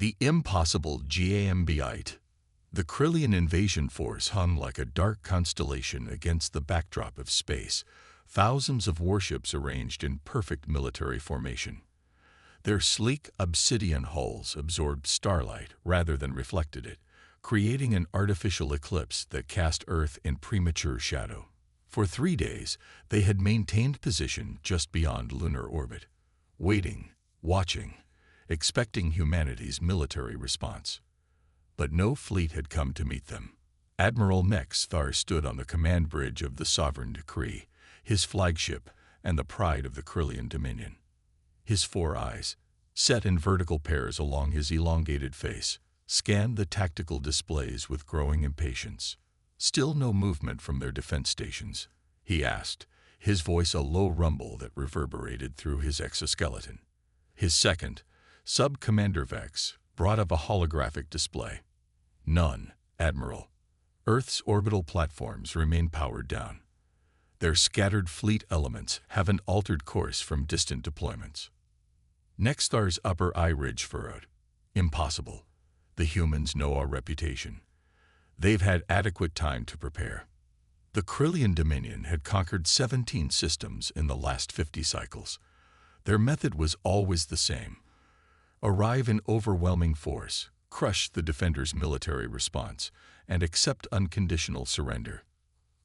The impossible Gambit. The Krillian invasion force hung like a dark constellation against the backdrop of space, thousands of warships arranged in perfect military formation. Their sleek obsidian hulls absorbed starlight rather than reflected it, creating an artificial eclipse that cast Earth in premature shadow. For 3 days, they had maintained position just beyond lunar orbit, waiting, watching, expecting humanity's military response. But no fleet had come to meet them. Admiral Nexthar stood on the command bridge of the Sovereign Decree, his flagship and the pride of the Krillian Dominion. His 4 eyes, set in vertical pairs along his elongated face, scanned the tactical displays with growing impatience. Still no movement from their defense stations, he asked, his voice a low rumble that reverberated through his exoskeleton. His second, Sub-Commander Vex, brought up a holographic display. None, Admiral. Earth's orbital platforms remain powered down. Their scattered fleet elements haven't altered course from distant deployments. Nexthar's upper eye ridge furrowed. Impossible. The humans know our reputation. They've had adequate time to prepare. The Krillian Dominion had conquered 17 systems in the last 50 cycles. Their method was always the same. Arrive in overwhelming force, crush the defender's military response, and accept unconditional surrender.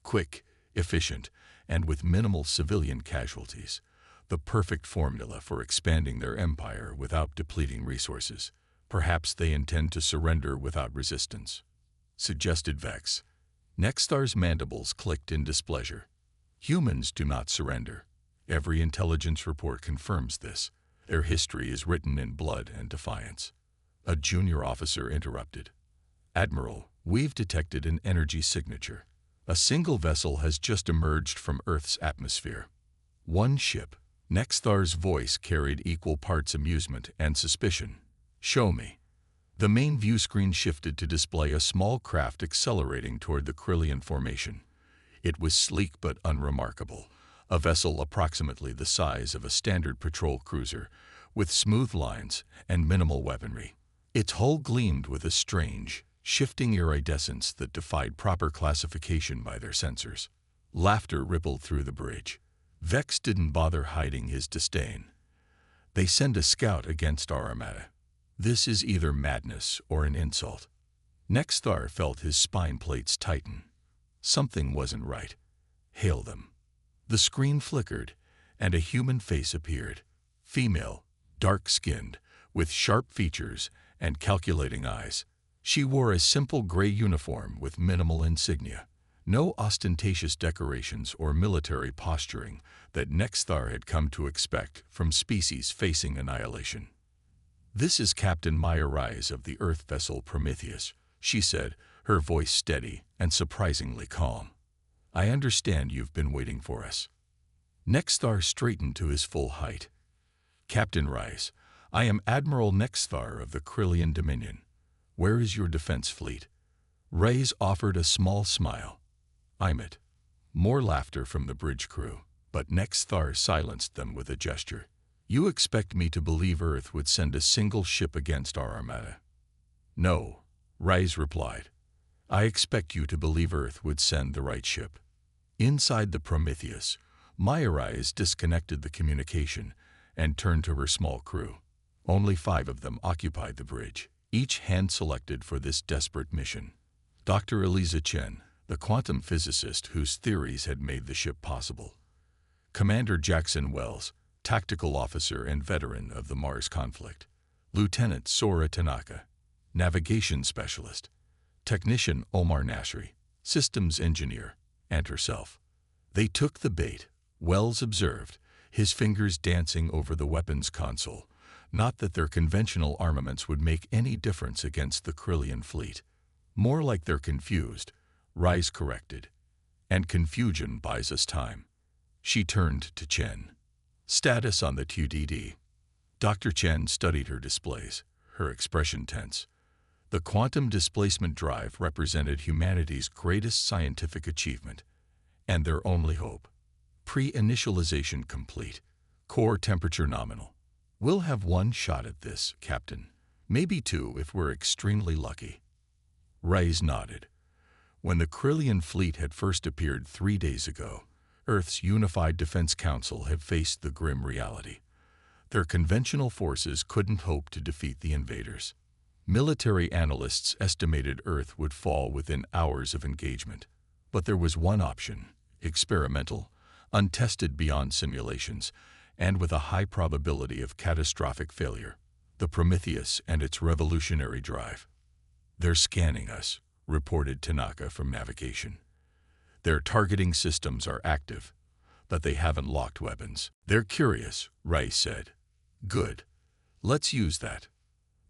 Quick, efficient, and with minimal civilian casualties, the perfect formula for expanding their empire without depleting resources. Perhaps they intend to surrender without resistance, suggested Vex. Nexthar's mandibles clicked in displeasure. Humans do not surrender. Every intelligence report confirms this. Their history is written in blood and defiance. A junior officer interrupted. Admiral, we've detected an energy signature. A single vessel has just emerged from Earth's atmosphere. One ship. Nexthar's voice carried equal parts amusement and suspicion. Show me. The main view screen shifted to display a small craft accelerating toward the Krillian formation. It was sleek but unremarkable, a vessel approximately the size of a standard patrol cruiser, with smooth lines and minimal weaponry. Its hull gleamed with a strange, shifting iridescence that defied proper classification by their sensors. Laughter rippled through the bridge. Vex didn't bother hiding his disdain. They send a scout against our armada. This is either madness or an insult. Nexthar felt his spine plates tighten. Something wasn't right. Hail them. The screen flickered, and a human face appeared. Female, dark-skinned, with sharp features and calculating eyes. She wore a simple gray uniform with minimal insignia. No ostentatious decorations or military posturing that Nexthar had come to expect from species facing annihilation. This is Captain Maya Rise of the Earth vessel Prometheus, she said, her voice steady and surprisingly calm. I understand you've been waiting for us. Nexthar straightened to his full height. Captain Rise, I am Admiral Nexthar of the Krillian Dominion. Where is your defense fleet? Rise offered a small smile. I'm it. More laughter from the bridge crew, but Nexthar silenced them with a gesture. You expect me to believe Earth would send a single ship against our armada? No, Rise replied. I expect you to believe Earth would send the right ship. Inside the Prometheus, Maya Rise disconnected the communication and turned to her small crew. Only 5 of them occupied the bridge, each hand-selected for this desperate mission. Dr. Eliza Chen, the quantum physicist whose theories had made the ship possible. Commander Jackson Wells, tactical officer and veteran of the Mars conflict. Lieutenant Sora Tanaka, navigation specialist. Technician Omar Nasri, systems engineer, and herself. They took the bait, Wells observed, his fingers dancing over the weapons console. Not that their conventional armaments would make any difference against the Krillian fleet. More like they're confused, Rise corrected. And confusion buys us time. She turned to Chen. Status on the TDD. Dr. Chen studied her displays, her expression tense. The quantum displacement drive represented humanity's greatest scientific achievement, and their only hope. Pre-initialization complete. Core temperature nominal. We'll have one shot at this, Captain. Maybe 2 if we're extremely lucky. Reyes nodded. When the Krillian fleet had first appeared 3 days ago, Earth's Unified Defense Council had faced the grim reality. Their conventional forces couldn't hope to defeat the invaders. Military analysts estimated Earth would fall within hours of engagement. But there was one option, experimental, untested beyond simulations, and with a high probability of catastrophic failure: the Prometheus and its revolutionary drive. "They're scanning us," reported Tanaka from navigation. "Their targeting systems are active, but they haven't locked weapons." "They're curious," Reyes said. "Good. Let's use that."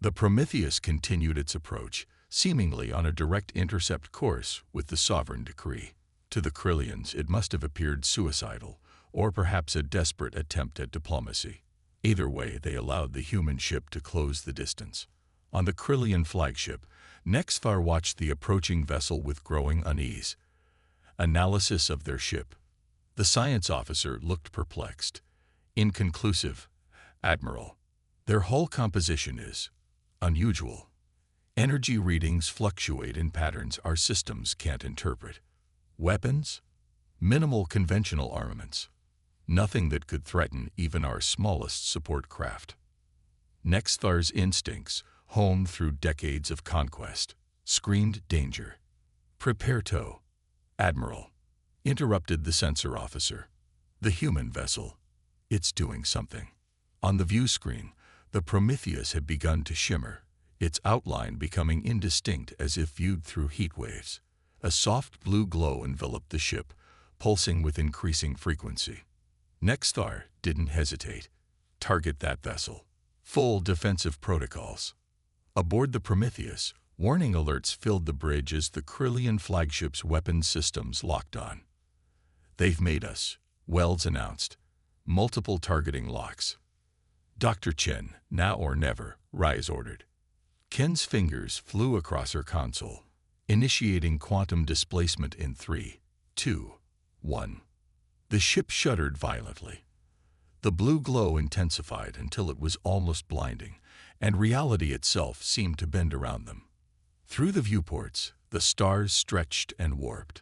The Prometheus continued its approach, seemingly on a direct intercept course with the sovereign decree. To the Krillians, it must have appeared suicidal, or perhaps a desperate attempt at diplomacy. Either way, they allowed the human ship to close the distance. On the Krillian flagship, Nexthar watched the approaching vessel with growing unease. Analysis of their ship. The science officer looked perplexed. "Inconclusive, Admiral. Their hull composition is unusual. Energy readings fluctuate in patterns our systems can't interpret. Weapons? Minimal conventional armaments. Nothing that could threaten even our smallest support craft." Nexthar's instincts, honed through decades of conquest, screamed danger. "Prepare tow, Admiral," interrupted the sensor officer. "The human vessel. It's doing something." On the view screen, the Prometheus had begun to shimmer, its outline becoming indistinct as if viewed through heat waves. A soft blue glow enveloped the ship, pulsing with increasing frequency. Nexthar didn't hesitate. "Target that vessel. Full defensive protocols." Aboard the Prometheus, warning alerts filled the bridge as the Krillian flagship's weapons systems locked on. "They've made us," Wells announced. "Multiple targeting locks." "Dr. Chen, now or never," Reyes ordered. Ken's fingers flew across her console, initiating quantum displacement in 3, 2, 1. The ship shuddered violently. The blue glow intensified until it was almost blinding, and reality itself seemed to bend around them. Through the viewports, the stars stretched and warped.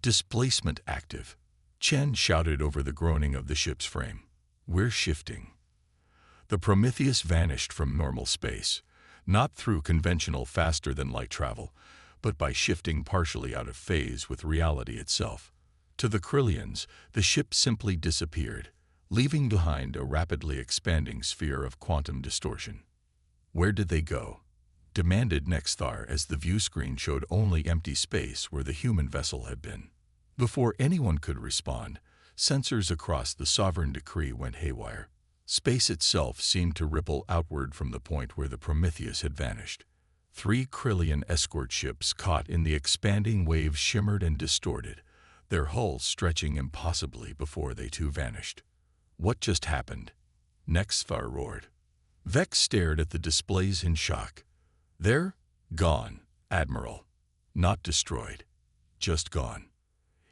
"Displacement active," Chen shouted over the groaning of the ship's frame. "We're shifting." The Prometheus vanished from normal space, not through conventional faster-than-light travel, but by shifting partially out of phase with reality itself. To the Krillians, the ship simply disappeared, leaving behind a rapidly expanding sphere of quantum distortion. "Where did they go?" demanded Nexthar as the view screen showed only empty space where the human vessel had been. Before anyone could respond, sensors across the sovereign decree went haywire. Space itself seemed to ripple outward from the point where the Prometheus had vanished. 3 Krillian escort ships caught in the expanding waves shimmered and distorted, their hulls stretching impossibly before they too vanished. "What just happened?" Nexthar roared. Vex stared at the displays in shock. "They're gone, Admiral. Not destroyed. Just gone."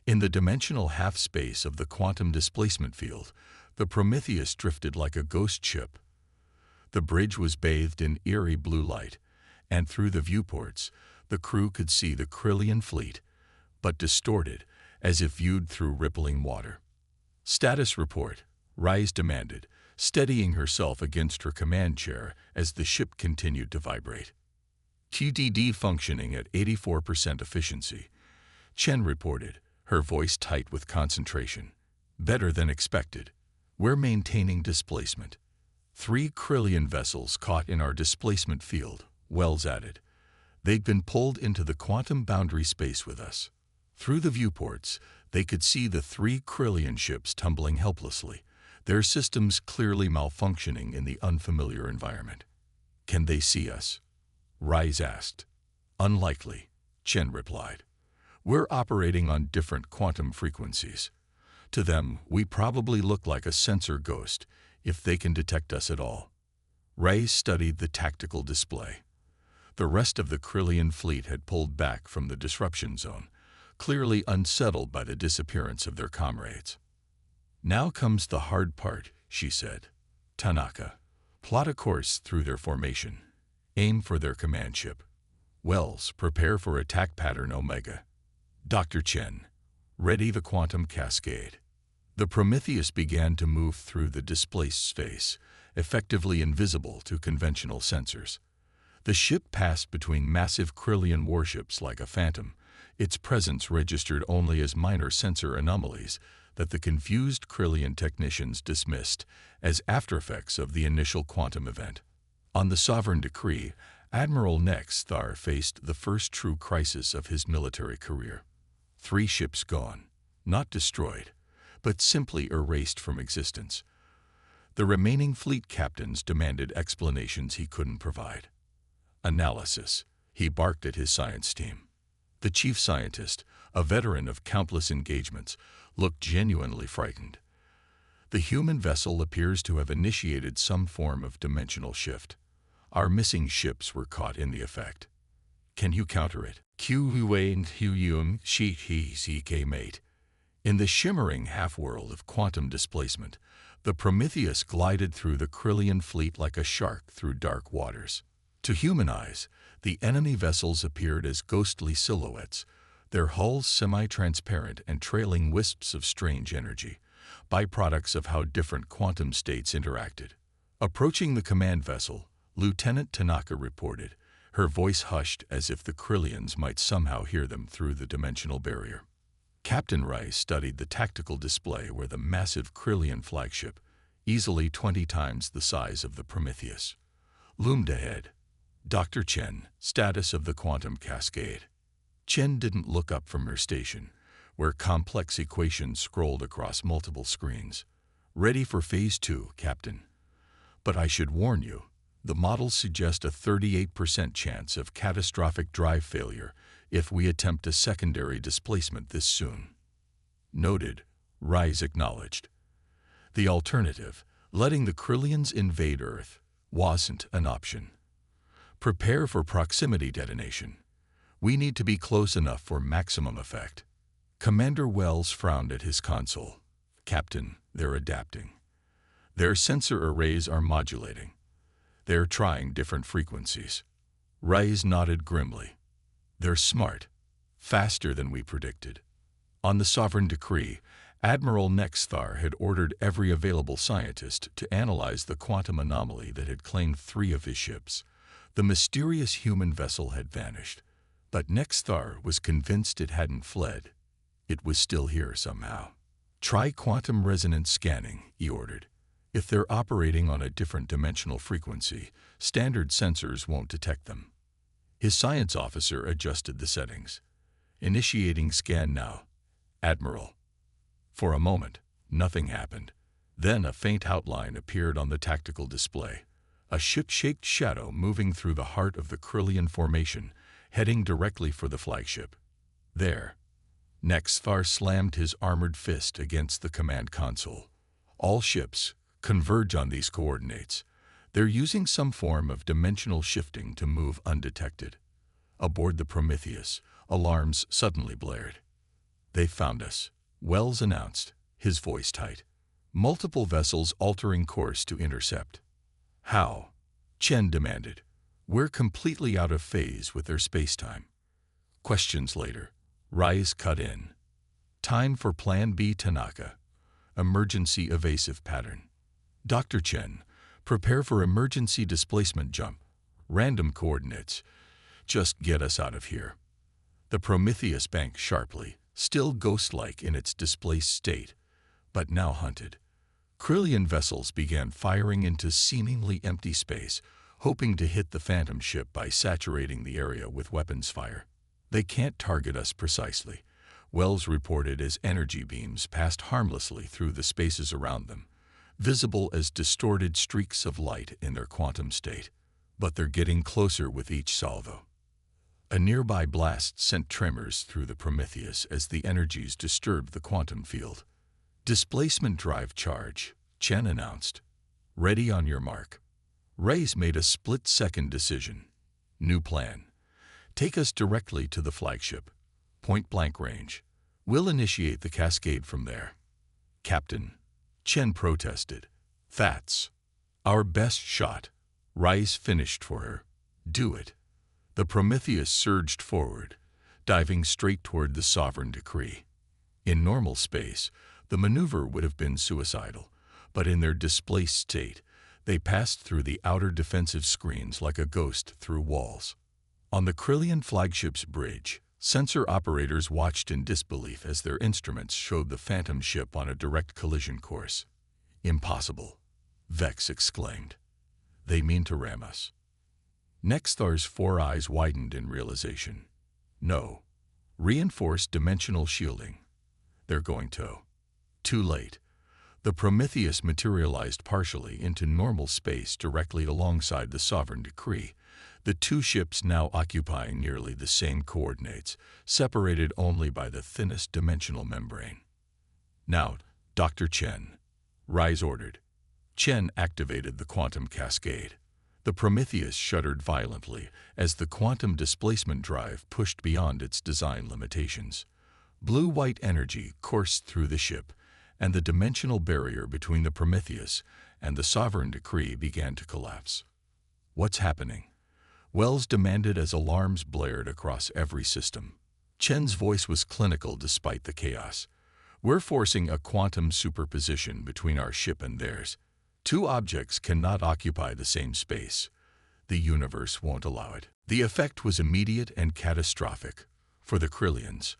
In the dimensional half-space of the quantum displacement field, the Prometheus drifted like a ghost ship. The bridge was bathed in eerie blue light, and through the viewports, the crew could see the Krillian fleet, but distorted, as if viewed through rippling water. "Status report," Reyes demanded, steadying herself against her command chair as the ship continued to vibrate. "QDD functioning at 84% efficiency," Chen reported, her voice tight with concentration. "Better than expected. We're maintaining displacement." 3 Krillian vessels caught in our displacement field," Wells added. "They'd been pulled into the quantum boundary space with us." Through the viewports, they could see the 3 Krillian ships tumbling helplessly, their systems clearly malfunctioning in the unfamiliar environment. "Can they see us?" Reyes asked. "Unlikely," Chen replied. "We're operating on different quantum frequencies. To them, we probably look like a sensor ghost, if they can detect us at all." Reyes studied the tactical display. The rest of the Krillian fleet had pulled back from the disruption zone, clearly unsettled by the disappearance of their comrades. "Now comes the hard part," she said. "Tanaka, plot a course through their formation. Aim for their command ship. Wells, prepare for attack pattern Omega. Dr. Chen, ready the quantum cascade. The Prometheus began to move through the displaced space, effectively invisible to conventional sensors. The ship passed between massive Krillian warships like a phantom, its presence registered only as minor sensor anomalies that the confused Krillian technicians dismissed as aftereffects of the initial quantum event. On the sovereign decree, Admiral Nexthar faced the first true crisis of his military career. 3 ships gone, not destroyed, but simply erased from existence. The remaining fleet captains demanded explanations he couldn't provide. Analysis, he barked at his science team. The chief scientist, a veteran of countless engagements, looked genuinely frightened. The human vessel appears to have initiated some form of dimensional shift. Our missing ships were caught in the effect. Can you counter it? Mate. In the shimmering half-world of quantum displacement, the Prometheus glided through the Krillian fleet like a shark through dark waters. To human eyes, the enemy vessels appeared as ghostly silhouettes, their hulls semi-transparent and trailing wisps of strange energy, byproducts of how different quantum states interacted. Approaching the command vessel, Lieutenant Tanaka reported, her voice hushed as if the Krillians might somehow hear them through the dimensional barrier. Captain Rice studied the tactical display where the massive Krillian flagship, easily 20 times the size of the Prometheus, loomed ahead. Dr. Chen, status of the quantum cascade. Chen didn't look up from her station, where complex equations scrolled across multiple screens. Ready for Phase 2, Captain. But I should warn you, the models suggest a 38% chance of catastrophic drive failure if we attempt a secondary displacement this soon. Noted, Rise acknowledged. The alternative, letting the Krillians invade Earth, wasn't an option. Prepare for proximity detonation. We need to be close enough for maximum effect. Commander Wells frowned at his console. Captain, they're adapting. Their sensor arrays are modulating. They're trying different frequencies. Rise nodded grimly. They're smart, faster than we predicted. On the sovereign decree, Admiral Nexthar had ordered every available scientist to analyze the quantum anomaly that had claimed 3 of his ships. The mysterious human vessel had vanished, but Nexthar was convinced it hadn't fled. It was still here somehow. Try quantum resonance scanning, he ordered. If they're operating on a different dimensional frequency, standard sensors won't detect them. His science officer adjusted the settings. Initiating scan now, Admiral. For a moment, nothing happened. Then a faint outline appeared on the tactical display. A ship-shaped shadow moving through the heart of the Krillian formation, heading directly for the flagship. There. Nexthar slammed his armored fist against the command console. All ships, converge on these coordinates. They're using some form of dimensional shifting to move undetected. Aboard the Prometheus, alarms suddenly blared. They found us, Wells announced, his voice tight. Multiple vessels altering course to intercept. How? Chen demanded. We're completely out of phase with their spacetime. Questions later. Rise cut in. Time for Plan B, Tanaka. Emergency evasive pattern. Dr. Chen, prepare for emergency displacement jump. Random coordinates. Just get us out of here. The Prometheus banked sharply, still ghost-like in its displaced state, but now hunted. Krillian vessels began firing into seemingly empty space, hoping to hit the Phantom ship by saturating the area with weapons fire. They can't target us precisely, Wells reported as energy beams passed harmlessly through the spaces around them, visible as distorted streaks of light in their quantum state. But they're getting closer with each salvo. A nearby blast sent tremors through the Prometheus as the energies disturbed the quantum field. Displacement drive charge, Chen announced. Ready on your mark. Reyes made a split-second decision. New plan. Take us directly to the flagship. Point-blank range. We'll initiate the cascade from there. Captain. Chen protested. That's our best shot. Rice finished for her. Do it. The Prometheus surged forward, diving straight toward the sovereign decree. In normal space, the maneuver would have been suicidal, but in their displaced state, they passed through the outer defensive screens like a ghost through walls. On the Krillian flagship's bridge, sensor operators watched in disbelief as their instruments showed the Phantom ship on a direct collision course. "Impossible," Vex exclaimed. "They mean to ram us." Nexthar's four eyes widened in realization. "No. Reinforced dimensional shielding. They're going to." Too late. The Prometheus materialized partially into normal space directly alongside the sovereign decree, the two ships now occupying nearly the same coordinates, separated only by the thinnest dimensional membrane. "Now, Dr. Chen," Rise ordered. Chen activated the quantum cascade. The Prometheus shuddered violently as the quantum displacement drive pushed beyond its design limitations. Blue-white energy coursed through the ship, and the dimensional barrier between the Prometheus and the sovereign decree began to collapse. "What's happening?" Wells demanded as alarms blared across every system. Chen's voice was clinical despite the chaos. "We're forcing a quantum superposition between our ship and theirs. Two objects cannot occupy the same space. The universe won't allow it." The effect was immediate and catastrophic for the Krillians.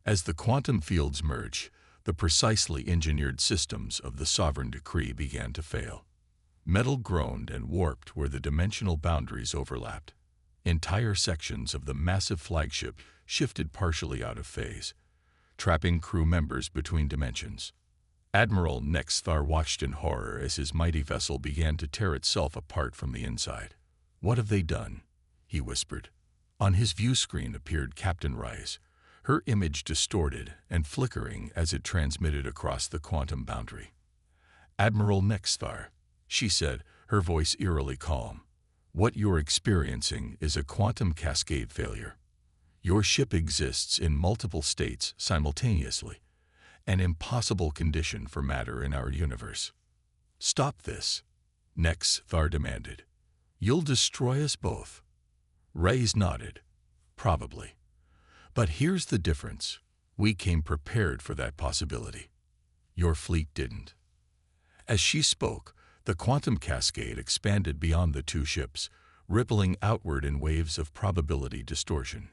As the quantum fields merged, the precisely engineered systems of the sovereign decree began to fail. Metal groaned and warped where the dimensional boundaries overlapped. Entire sections of the massive flagship shifted partially out of phase, trapping crew members between dimensions. Admiral Nexthar watched in horror as his mighty vessel began to tear itself apart from the inside. "What have they done?" he whispered. On his view screen appeared Captain Rice, her image distorted and flickering as it transmitted across the quantum boundary. "Admiral Nexthar," she said, her voice eerily calm, "what you're experiencing is a quantum cascade failure. Your ship exists in multiple states simultaneously, an impossible condition for matter in our universe." "Stop this," Nexthar demanded. "You'll destroy us both." Reyes nodded. "Probably. But here's the difference. We came prepared for that possibility. Your fleet didn't." As she spoke, the quantum cascade expanded beyond the two ships, rippling outward in waves of probability distortion.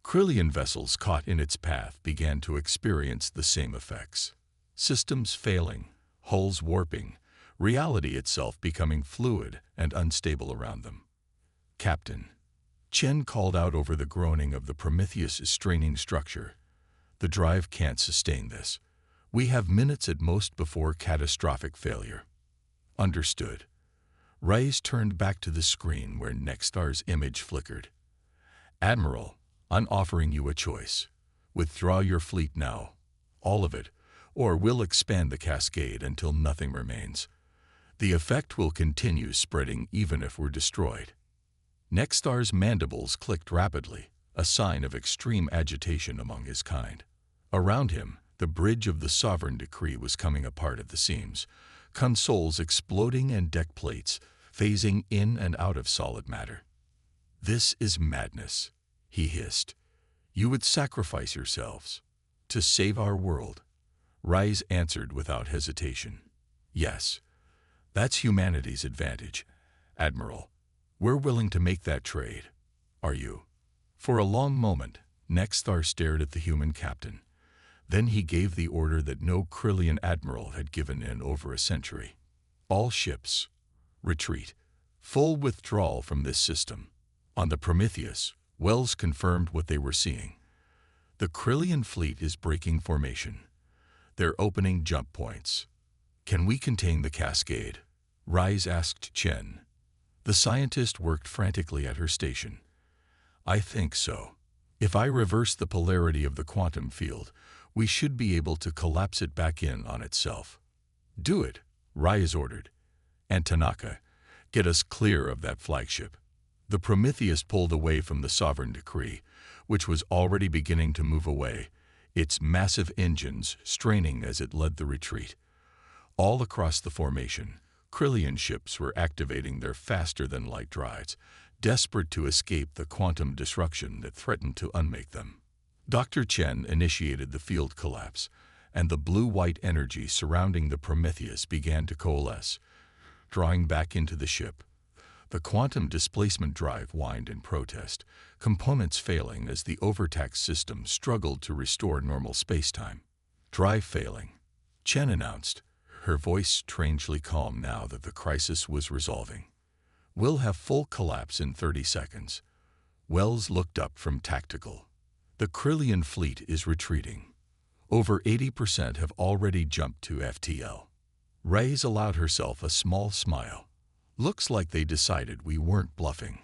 Krillian vessels caught in its path began to experience the same effects. Systems failing, hulls warping, reality itself becoming fluid and unstable around them. "Captain," Chen called out over the groaning of the Prometheus' straining structure, "the drive can't sustain this. We have minutes at most before catastrophic failure." "Understood." Reyes turned back to the screen where Nexthar's image flickered. "Admiral, I'm offering you a choice. Withdraw your fleet now, all of it, or we'll expand the cascade until nothing remains. The effect will continue spreading even if we're destroyed." Nexthar's mandibles clicked rapidly, a sign of extreme agitation among his kind. Around him, the bridge of the sovereign decree was coming apart at the seams, consoles exploding and deck plates phasing in and out of solid matter. "This is madness," he hissed. "You would sacrifice yourselves to save our world." Rise answered without hesitation. "Yes, that's humanity's advantage, Admiral. We're willing to make that trade. Are you?" For a long moment, Nexthar stared at the human captain. Then he gave the order that no Krillian admiral had given in over a century. "All ships, retreat. Full withdrawal from this system." On the Prometheus, Wells confirmed what they were seeing. "The Krillian fleet is breaking formation. They're opening jump points." "Can we contain the cascade?" Rise asked Chen. The scientist worked frantically at her station. "I think so. If I reverse the polarity of the quantum field, we should be able to collapse it back in on itself." "Do it," Rise ordered. "And Tanaka, get us clear of that flagship." The Prometheus pulled away from the sovereign decree, which was already beginning to move away, its massive engines straining as it led the retreat. All across the formation, Krillian ships were activating their faster-than-light drives, desperate to escape the quantum disruption that threatened to unmake them. Dr. Chen initiated the field collapse, and the blue-white energy surrounding the Prometheus began to coalesce, drawing back into the ship. The quantum displacement drive whined in protest, components failing as the overtaxed system struggled to restore normal spacetime. "Drive failing," Chen announced, her voice strangely calm now that the crisis was resolving. "We'll have full collapse in 30 seconds. Wells looked up from tactical. "The Krillian fleet is retreating. Over 80% have already jumped to FTL. Reyes allowed herself a small smile. "Looks like they decided we weren't bluffing."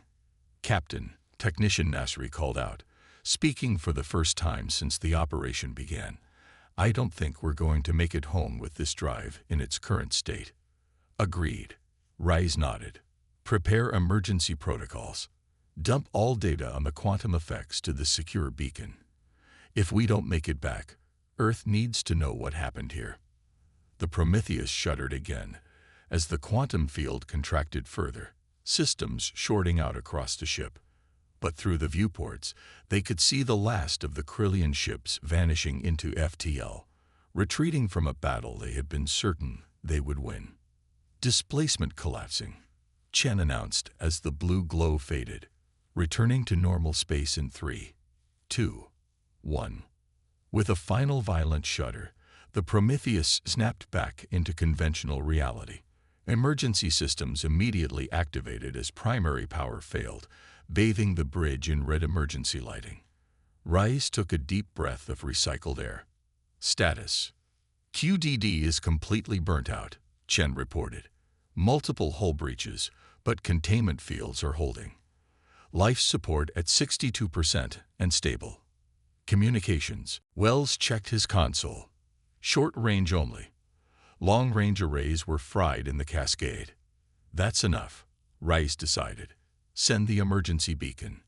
"Captain," Technician Nasri called out, speaking for the first time since the operation began, "I don't think we're going to make it home with this drive in its current state." "Agreed." Reyes nodded. "Prepare emergency protocols. Dump all data on the quantum effects to the secure beacon. If we don't make it back, Earth needs to know what happened here." The Prometheus shuddered again as the quantum field contracted further, systems shorting out across the ship. But through the viewports, they could see the last of the Krillian ships vanishing into FTL, retreating from a battle they had been certain they would win. "Displacement collapsing," Chen announced as the blue glow faded, returning to normal space in 3, 2, 1. With a final violent shudder, the Prometheus snapped back into conventional reality. Emergency systems immediately activated as primary power failed, bathing the bridge in red emergency lighting. Reyes took a deep breath of recycled air. "Status: QDD is completely burnt out," Chen reported. "Multiple hull breaches, but containment fields are holding. Life support at 62% and stable." Communications: Wells checked his console. "Short range only. Long-range arrays were fried in the cascade." "That's enough," Reyes decided. "Send the emergency beacon.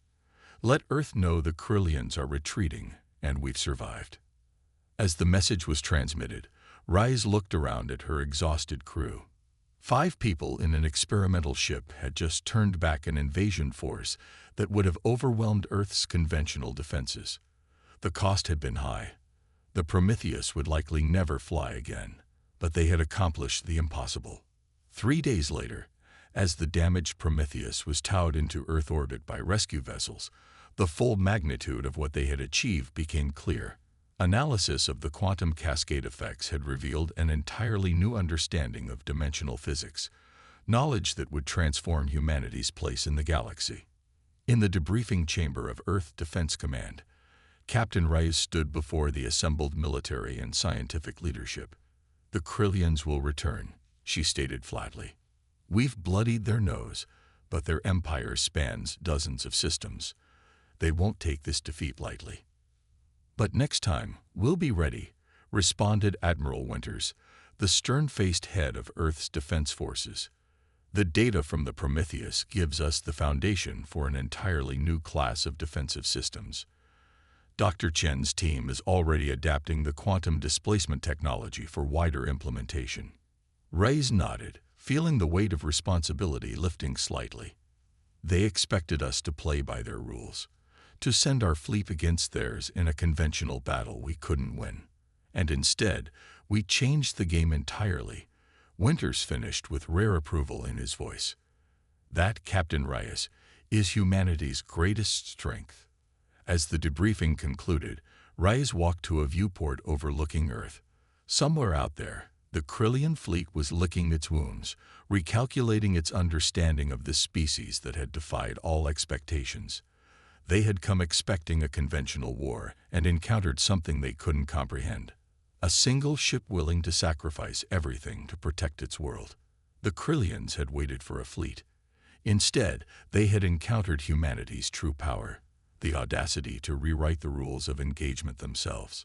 Let Earth know the Krillians are retreating and we've survived." As the message was transmitted, Reyes looked around at her exhausted crew. 5 people in an experimental ship had just turned back an invasion force that would have overwhelmed Earth's conventional defenses. The cost had been high. The Prometheus would likely never fly again, but they had accomplished the impossible. 3 days later, as the damaged Prometheus was towed into Earth orbit by rescue vessels, the full magnitude of what they had achieved became clear. Analysis of the quantum cascade effects had revealed an entirely new understanding of dimensional physics, knowledge that would transform humanity's place in the galaxy. In the debriefing chamber of Earth Defense Command, Captain Reyes stood before the assembled military and scientific leadership. "The Krillians will return," she stated flatly. "We've bloodied their nose, but their empire spans dozens of systems. They won't take this defeat lightly." "But next time, we'll be ready," responded Admiral Winters, the stern-faced head of Earth's defense forces. "The data from the Prometheus gives us the foundation for an entirely new class of defensive systems. Dr. Chen's team is already adapting the quantum displacement technology for wider implementation." Reyes nodded, feeling the weight of responsibility lifting slightly. "They expected us to play by their rules, to send our fleet against theirs in a conventional battle we couldn't win. And instead, we changed the game entirely." Winters finished with rare approval in his voice. "That, Captain Reyes, is humanity's greatest strength." As the debriefing concluded, Reyes walked to a viewport overlooking Earth. Somewhere out there, the Krillian fleet was licking its wounds, recalculating its understanding of this species that had defied all expectations. They had come expecting a conventional war and encountered something they couldn't comprehend. A single ship willing to sacrifice everything to protect its world. The Krillians had waited for a fleet. Instead, they had encountered humanity's true power, the audacity to rewrite the rules of engagement themselves.